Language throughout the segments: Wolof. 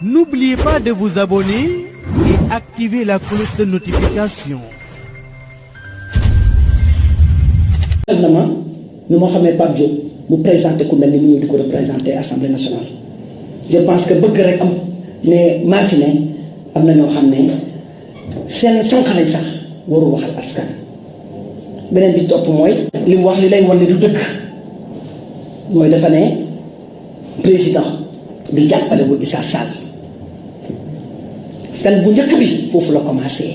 N'oubliez pas de vous abonner et activer la cloche de notification. Nous m'avons pas Diop vous présenter comme nous nous devons représenter l'Assemblée nationale. Je pense que bëgg rek am ne maa fi ne am na ñoo xam ne seen sonk lañ sax waru waxal askan. beneen bi topp mooy li mu wax li lay wan ne du dëkk mooy dafa ne président bi jàppalewul Issa Sall fen bu njëkk bi foofu la commencé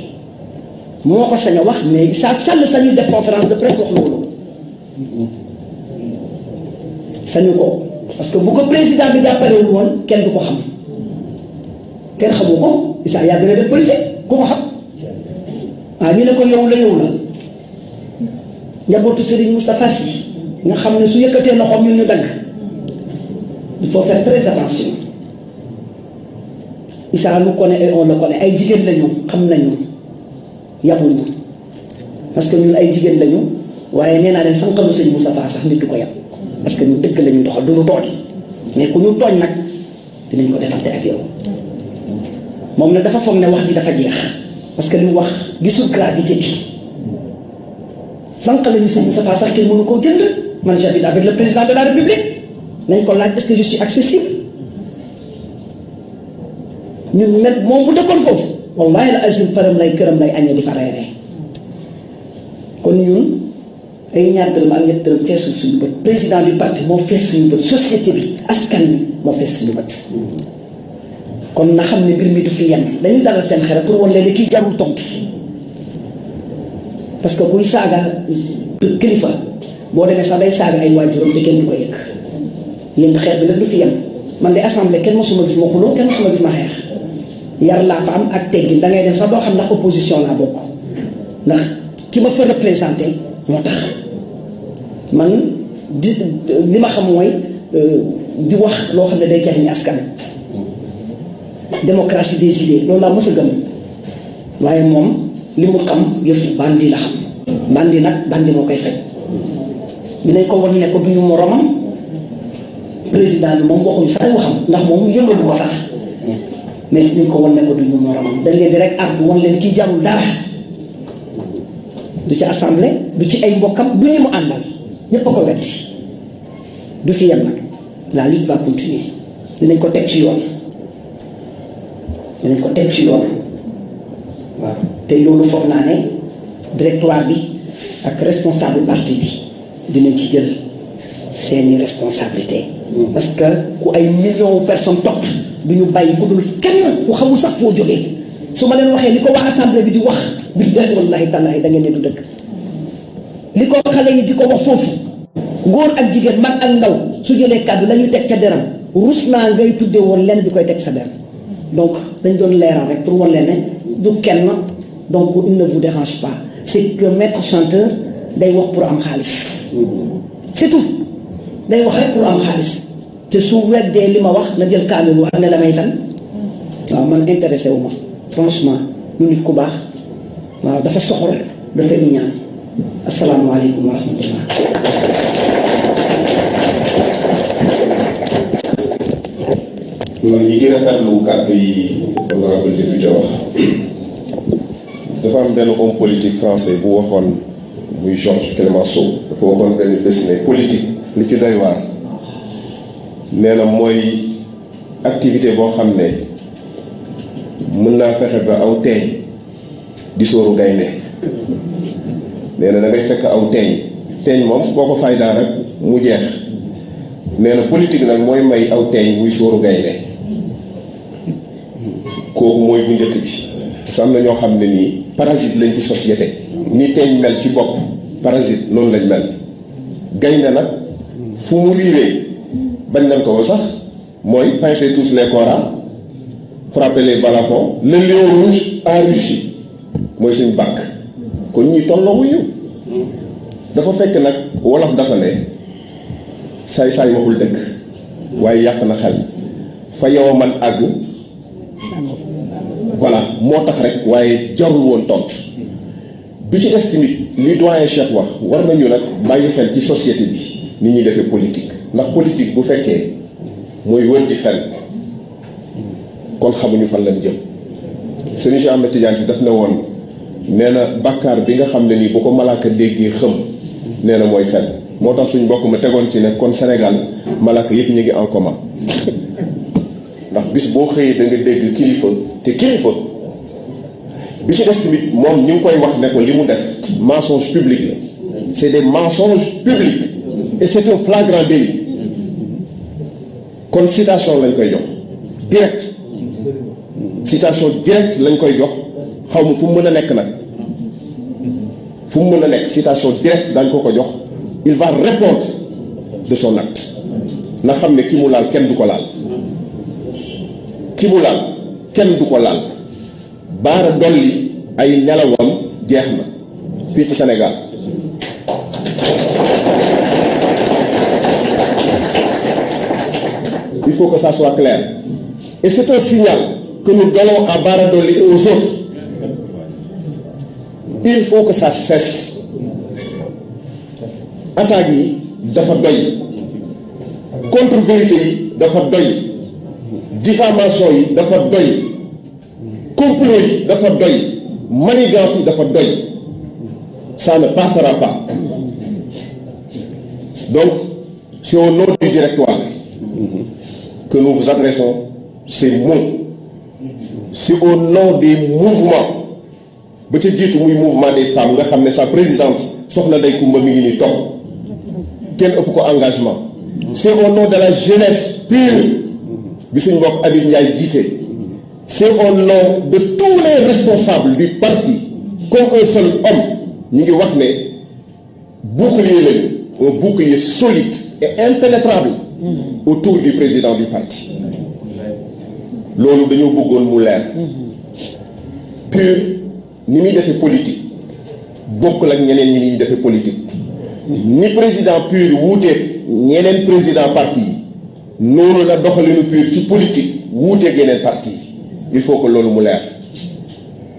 moo ko sañ a wax mais Issa Sall sañuy def conférence de presse wax loolu sañu ko parce que bu ko président bi jàppalewul woon kenn du ko xam kenn xamu ko Issa yaa gën a def politique ku ko xam ñu ne ko yow la njabootu Serigne Moustapha Sy nga xam ne su yëkkatee loxoom ñun ñu dagg il faut faire très attention. Issa nous connaît et on le connaît ay jigéen lañu xam nañu yabuñu parce que ñun ay jigéen lañu waaye nee naa leen sànqalu Serigne Moustapha sax nit du ko yab parce que ñu dëgg lañu doxal du ñu tooñ mais ku ñu tooñ nag dinañ ko defante ak yow moom nag dafa foog ne wax ji dafa jeex parce que li mu wax gisul gravité bi. sànq lañu Serigne Moustapha sax kenn mënu koo jënd man j'habite avec le président de la République nañ ko laaj est-ce que je suis accessible ñun nag moom bu dëkkoon foofu wallahi la azim faram lay këram lay añee di fa reeree kon ñun ay ñaar dërëm ak ñett dërëm feesul suñu bët président du parti moo fees suñu bët société bi askan bi moo fees suñu bët kon na xam ne mbir mi du fi yem dañuy dalal seen xel pour wan leen kii jarul tontu. parce que kuy saaga kilifa boo demee sax day saaga ay waajuram te kenn du ko yëg yéen xeex bi nag du fi yem man de assemblée kenn mosuma gis ma xuloo kenn mosuma gis ma xeex yar laa fa am ak teggin da ngay dem sax doo xam ndax opposition laa bokk ndax ki ma fa représenté moo tax man li ma xam mooy di wax loo xam ne day jariñ askan démocratie des idées loolu laa mos a gëm waaye moom li mu xam yëfu bandi la xam bandi nag bandi moo koy faj dinañ ko wan ne ko duñu moromam président bi moom waxuñu sax waxam ndax moom yëngalu ko sax mais dinañ ko wan ne ko duñu moromam dañ leen di rek artu wan leen kii jarul dara du ci assemblée du ci ay mbokkam du ñu mu àndal ñépp a ko wetti du fi yem nag la lutte va continuer dinañ ko teg ci yoon dinañ ko teg ci yoon waaw te loolu foog naa ne directoire bi ak responsable parti bi dinañ ci jël seeni responsabilité parce que ku ay millions de personnes topp du ñu bàyyi ku dul kenn ku xamul sax foo jógee su ma leen waxee li ko waa assemblée bi di wax billahi wallahi tallahi da ngeen ne du dëgg li ko xale yi di ko wax foofu góor ak jigéen mag ak ndaw su jëlee kàddu la ñuy teg ca deram rus naa ngay tuddee woon lenn di koy teg sa der donc dañ doon leeral rek pour wan leen ne du kenn donc il ne vous dérange pas c'est que maître chanteur day wax pour am xaalis c'est tout day wax rek pour am xaalis te su weddee li ma wax na jël kaamil wax ne la may tan waaw man intéressé wu ma franchement lu nit ku baax waaw dafa soxor dafa iñaan asalaamaaleykum wa rahmatullah. ñi gën a tànn kàddu yi honorable député wax dafa am benn homme politique français bu waxoon muy Georges Clemenceau dafa waxoon benn bés ne politique li ci doy waar nee na mooy activité boo xam ne mën naa fexe ba aw teeñ di sóoru gaynde nee na da ngay fekk aw teeñ moom boo ko faydaa rek mu jeex nee na politique nag mooy may aw teeñ muy sóoru gaynde kooku mooy bu njëkk bi parce que am na ñoo xam ne nii parasite lañ ci société ni teeñ mel ci bopp parasite noonu lañ mel gaynde nag fu mu riiree bañ nañ ko ba sax mooy pincez tous les koras frappez les balafons le lion rouge a rugi mooy suñ bàkk kon ñi tolloowuñu dafa fekk nag wolof dafa ne saay-saay waxul dëgg waaye yàq na xel fa yow man àgg voilà moo tax rek waaye jarul woon tontu bi ci des tamit li doyen Cheikh wax war nañu nag bàyyi xel ci société bi ni ñuy defee politique ndax politique bu fekkee mooy wër di fen kon xamuñu fan lañ jëm. Sëriñ Cheikh Ahmed Tidiane Sy daf ne woon nee na bàkkaar bi nga xam ne nii bu ko malaaka déggee xëm nee na mooy fen. moo tax suñ mbokk ma tegoon ci ne kon Sénégal malaaka yëpp ñu ngi en commun ndax bis boo xëyee da nga dégg kilifa te kilifa bi ci des tamit moom ñu ngi koy wax ne ko li mu def mensonge public la c'est des mensonges publics et c'est un flagrant délit kon citation lañ koy jox direct citation directe lañ koy jox xaw ma fu mu mën a nekk nag fu mu mën a nekk citation directe dañ ko jox. Il va répondre de son acte na xam ne ki mu laal kenn du ko laal ki mu laal kenn du ko laal baara dolli ay nelawam jeex na fii ci Sénégal il faut que ça soit clair et c'est un signal que nous donnons à Bara Dolly et aux autres. Il faut que ça cesse. Attaques yi dafa doy contre-vérité yi dafa doy diffamation yi dafa doy complot yi dafa doy manigance yi dafa doy ça ne passera pas. Donc c'est au nom du directoire que nous vous adressons ces mots. C'est au nom des mouvements ba ca jiitu muy mouvement des femmes nga xam ne sa présidente soxna Ndeye Coumba mi ngi nii toog kenn ëpp ko engagement. C'est au nom de la jeunesse pure bi suñ mbokk Habib Ndiaye jiite. C'est au nom de tous les responsables du parti comme un seul homme ñu ngi wax ne bouclier lañu un bouclier solide et impénétrable autour du président du parti. Loolu dañoo bëggoon mu leer. Pur ni muy defee politique bokkul ak ñeneen ñi ñuy defee politique. Ni président Pur wuuteeg ñeneen président parti yi noonu la doxalinu Pur ci politique wuuteeg yeneen parti yi. Il faut que loolu mu leer.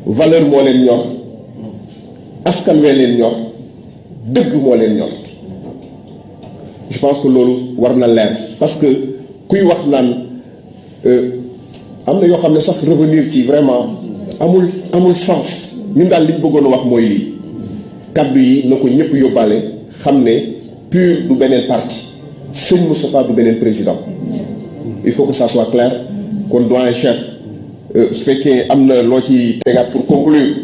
Valeur moo leen ñor askan wee leen ñor dëgg moo leen ñor. Je pense que loolu war na leer parce que kuy wax naan am na yoo xam ne sax revenir ci vraiment amul sens. ñun daal li ñu bëggoon a wax mooy lii kaddu yi na ko ñëpp yóbbaale xam ne Pur du beneen parti sëñ Moustapha du beneen président. Il faut que ça soit clair kon doyen chef su fekkee am na loo ci tegaat pour conclure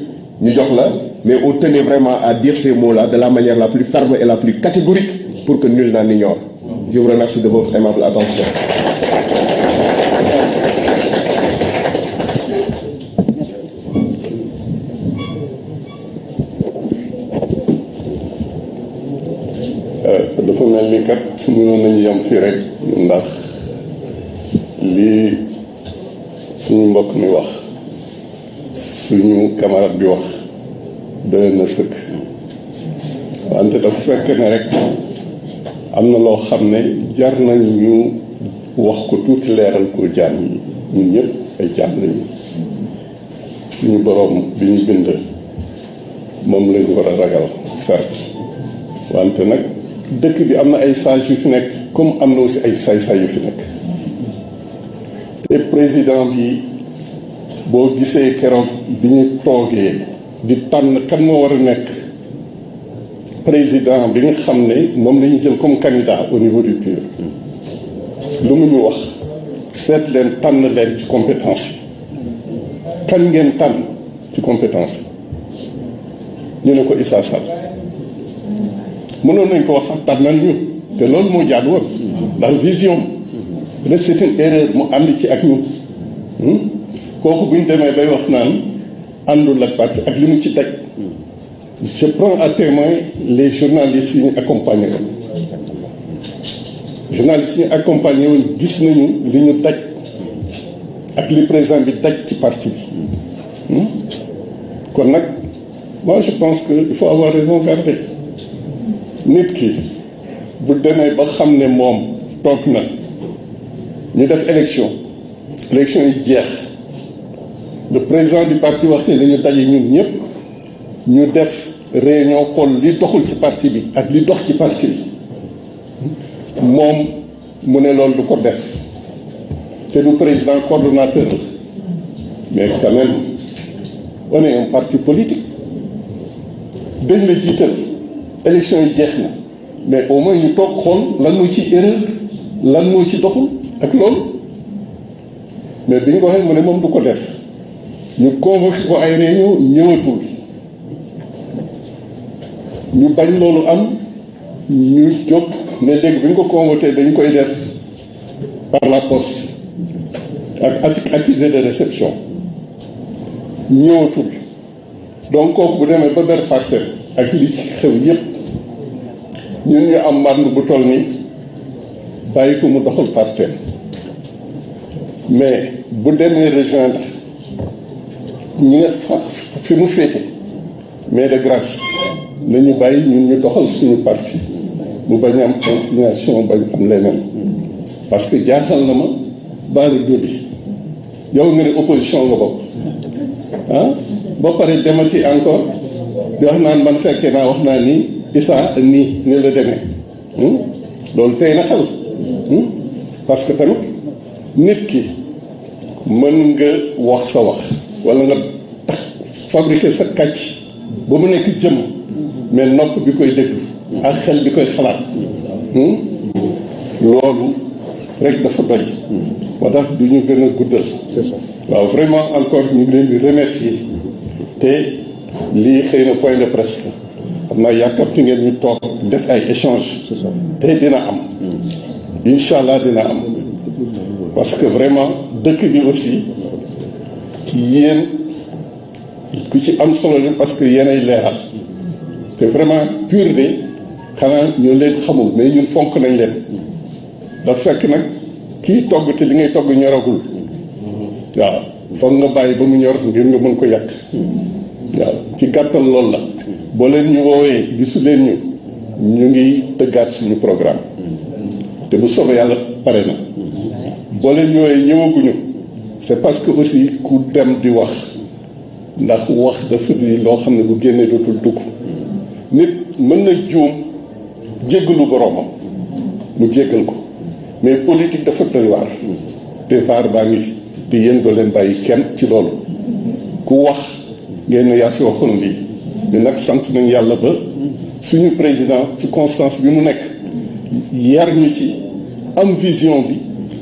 ñu jox la mais on tenait vraiment à dire ces mots-là de la manière la plus ferme et la plus catégorique pour que nul n'en ignore. Je vous remercie de votre aimable attention. dafa mel ni kat mënoon nañu yem fii rek ndax lii suñu mbokk mi wax suñu camarade bi wax doy na sëkk wante dafa fekk ne rek am na loo xam ne jar nañ ñu wax ko tuuti leeral ko jaam yi ñun ñëpp ay jaam lañu suñu boroom bi ñu bind moom lañu war a ragal certes wante nag dëkk bi am na ay sages yu fi nekk comme am na aussi ay saay-saay yu fi nekk te président bi boo gisee keroog bi ñu toogee di tànn kan moo war a nekk président bi nga xam ne moom la ñu jël comme candidat au niveau du PUR lu mu ñu wax seet leen tànn leen ci compétence yi kan ngeen tànn ci compétence ñu ne ko Issa Sall mënoon nañ ko wax sax tànnal ñu te loolu moo jaadu woon ndax vision bi c'est une erreur mu ànd ci ak ñun kooku bu ñu demee bay wax naan àndul ak parti ak li mu ci daj je prends à témoin les journalistes yi ñu accompagné woon journalistes yi ñu accompagné woon gis nañu li ñu daj ak li président bi daj ci parti bi kon nag moi je pense que il faut avoir raison garder nit ki bu demee ba xam ne moom toog na ñu def élection yi jeex le président du parti wax ne dañu daje ñun ñëpp ñu def réunion xool li doxul ci parti bi ak li dox ci parti bi moom mu ne loolu du ko def te du président coordonnateur la mais quand même on est un parti politique dañ la jiital élection yi jeex na mais au moins ñu toog xool lan moo ci erreur lan moo ci doxul ak loolu mais bi ñu ko waxee mu ne moom du ko def ñu convoqué ko ay réunion ñëwatul ñu bañ loolu am ñu jóg ne léegi bi ñu ko convoqué dañ koy def par la poste ak accusé de réception ñëwatul donc kooku bu demee ba ber partenaire ak li ci xew yépp ñun ñu am mànd bu toll ni bàyyi ko mu doxal partenaire mais bu demee rejoindre ñi nga fi mu féete mais de grâce nañu bàyyi ñun ñu doxal suñu parti mu bañ am inclination bañ am leneen parce que jaaxal na ma baari dóbi yow nga ne opposition nga bokk ba pare demati encore di wax naan man fekkee naa wax naa ni Issa nii ne la demee loolu tey na xel parce que tamit nit ki mën nga wax sa wax wala nga fabriquer sa kàcc ba mu nekk jëm mais nopp bi koy déglu ak xel bi koy xalaat loolu rek dafa doy moo tax du ñu gën a guddal waaw vraiment encore ñu ngi leen di remercier te lii xëy na point de presse la xam naa yàkkamti ngeen ñu toog def ay échange te dina am incha allah dina am parce que vraiment dëkk bi aussi yéen ku ci am solo la parce que yéenay leeral te vraiment pur de xanaa ñu leen xamul mais ñun fonk nañ leen dafa fekk nag kii togg te li ngay togg ñoragul waaw foog nga bàyyi ba mu ñor ngir nga mën ko yàq waaw ci gàttal loolu la boo leen ñu woowee gisu leen ñu ngi tëggaat suñu programme te bu soobee yàlla pare na boo leen ñëwee ñëwaguñu c'est parce que aussi ku dem di wax ndax wax dafa di loo xam ne bu génnee dootul dugg nit mën na juum jéggalu boroomam mu jéggal ko mais politique dafa doy waar te vaar baa ngi fi te yéen doo leen bàyyi kenn ci loolu ku wax ngeen ne yaa fi waxoon lii ñu nag sant nañ yàlla ba suñu président ci constance bi mu nekk yar ñu ci am vision bi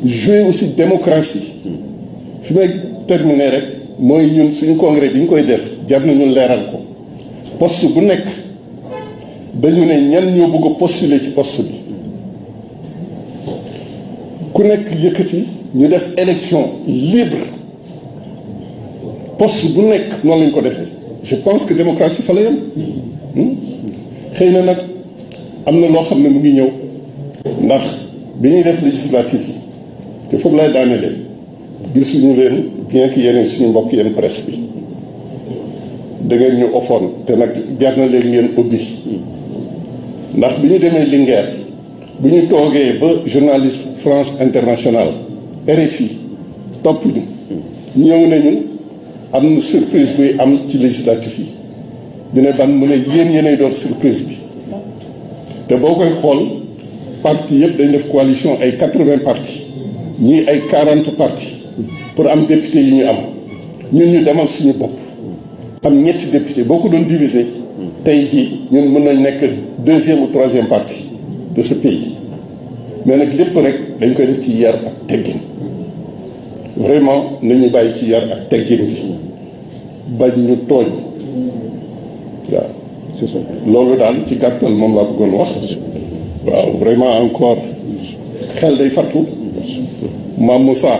jouer aussi démocratie fi may terminer rek mooy ñun suñu congrès bi ñu koy def jar nañu leeral ko poste bu nekk dañu ne ñan ñoo bëgg a postuler ci poste bi ku nekk yëkkati ñu def élection libre poste bu nekk noonu lañ ko defee je pense que démocratie fa la yem xëy na nag am na loo xam ne mu ngi ñëw ndax bi ñuy def législative yi te foofu lay daanelee gisuñu leen bien que yeneen suñu mbokk yenn presse bi da ngeen ñu ofoon te nag jar na leen ngeen ubbi ndax bi ñu demee Linguère bu ñu toogee ba journaliste France Internationale RFI topp ñu ñëw nañu am na surprise buy am ci législatif yi dina ban mu ne yéenay door surprise bi te boo koy xool parti yëpp dañ def coalition ay 80 partis ñii ay 40 partis pour am député yi ñu am ñun ñu demal suñu bopp am ñetti député boo ko doon diviser tey jii ñun mën nañ nekk 2e ou 3e parti de ce pays mais nag lépp rek dañ koy def ci yar ak teggin vraiment nañu bàyyi ci yar ak teggin bi bañ ñu tooñ waaw c'est ça loolu daal ci gàttal moom laa bëggoon wax waaw vraiment encore xel day fattu Mame Moussa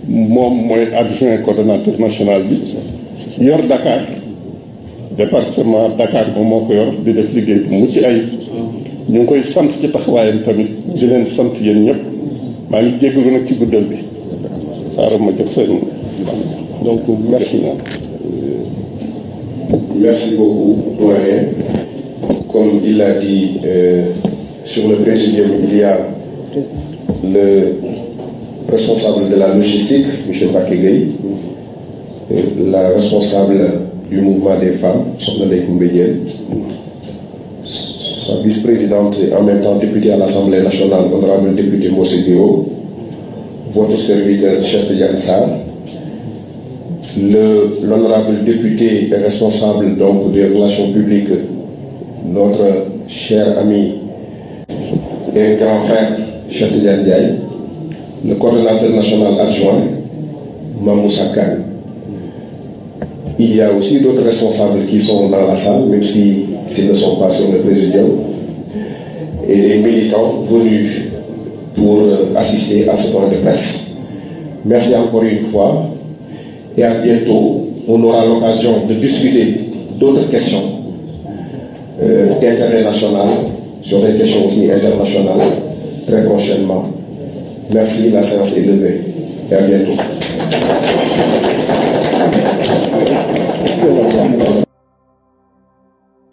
moom mooy adjoint coordonnateur national bi yor Dakar département Dakar moom moo ko yor di def liggéey bu mucc ay ñu ngi koy sant ci taxawaayam tamit di leen sant yéen ñëpp maa ngi jéggalu nag ci guddal bi xaaral ma jox seen donc merci. Merci beaucoup, doyen. Comme il l'a dit, sur le présidium, il y a le responsable de la logistique, M. Bakegay, la responsable du mouvement des femmes, Sokhna Koumbédienne, sa vice-présidente et en même temps députée à l'Assemblée nationale, honorable député Mosé Guiro, votre serviteur Cheikh Tidiane Sarr, l'honorable député et responsable donc des relations publiques, notre cher ami et grand frère Cheikh Tidiane Ndiaye, le coordonnateur national adjoint Mamoussa Kane. Il y a aussi d'autres responsables qui sont dans la salle, même s'ils ne sont pas sur le présidium, et les militants venus pour assister à ce point de presse. Merci encore une fois et à bientôt. On aura l'occasion de discuter d'autres questions d'intérêt national, sur des questions aussi internationales, très prochainement. Merci, la séance est levée et à bientôt.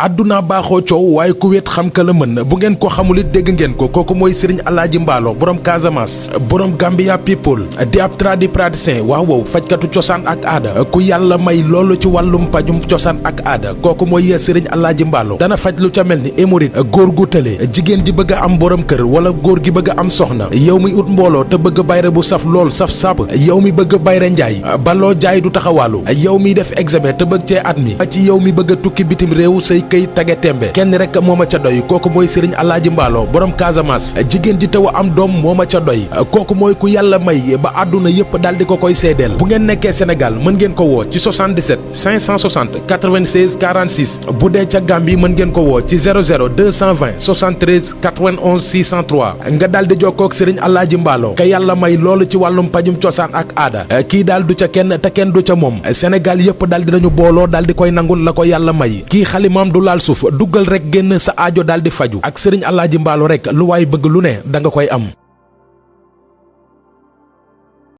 àdduna baaxoo coow waaye ku wet xam ka la mën bu ngeen ko xamul it dégg ngeen ko kooku mooy Serigne Alaaji Mballo borom Casamance borom Gambia people di ab tradipraticien waaw fajkatu cosaan ak aada ku yàlla may loolu ci wàllum pajum cosaan ak aada kooku mooy Serigne Alaaji Mballo dana faj lu ca mel ni hémorroïde góor gu tële jigéen di bëgg a am borom kër wala góor gi bëgg a am soxna yow mi ut mbooloo te bëgg bayre bu saf lool saf sap yow mi bëgg bayre njaay baloo jaay du taxawaalu yow mi def examen te bëgg cee admis ci yow mi bëgg a tukki bitim réew say kay tage tembe kenn rek mooma ca doy kooku mooy Serigne Alaaji Mballo borom Casamance jigéen ji taw a am doom mooma ca doy kooku mooy ku yàlla may ba àdduna yëpp daal di ko koy seedeel bu ngeen nekkee Sénégal mën ngeen ko woo ci 77 560 96 46 bu dee ca Gambie mën ngeen ko woo ci 00 220 73 91 603 nga daal di jokkoo ak Serigne Alaaji Mballo ka yàlla may loolu ci wàllum pajum cosaan ak aada kii daal du ca kenn te kenn du ca moom Sénégal yëpp daal di nañu booloo daal di koy nangul la ko yàlla may kii xalimaam du laal suuf duggal rek génn sa aajo daal di faju ak Serigne Alaaji Mballo rek lu waay bëgg lu ne da nga koy am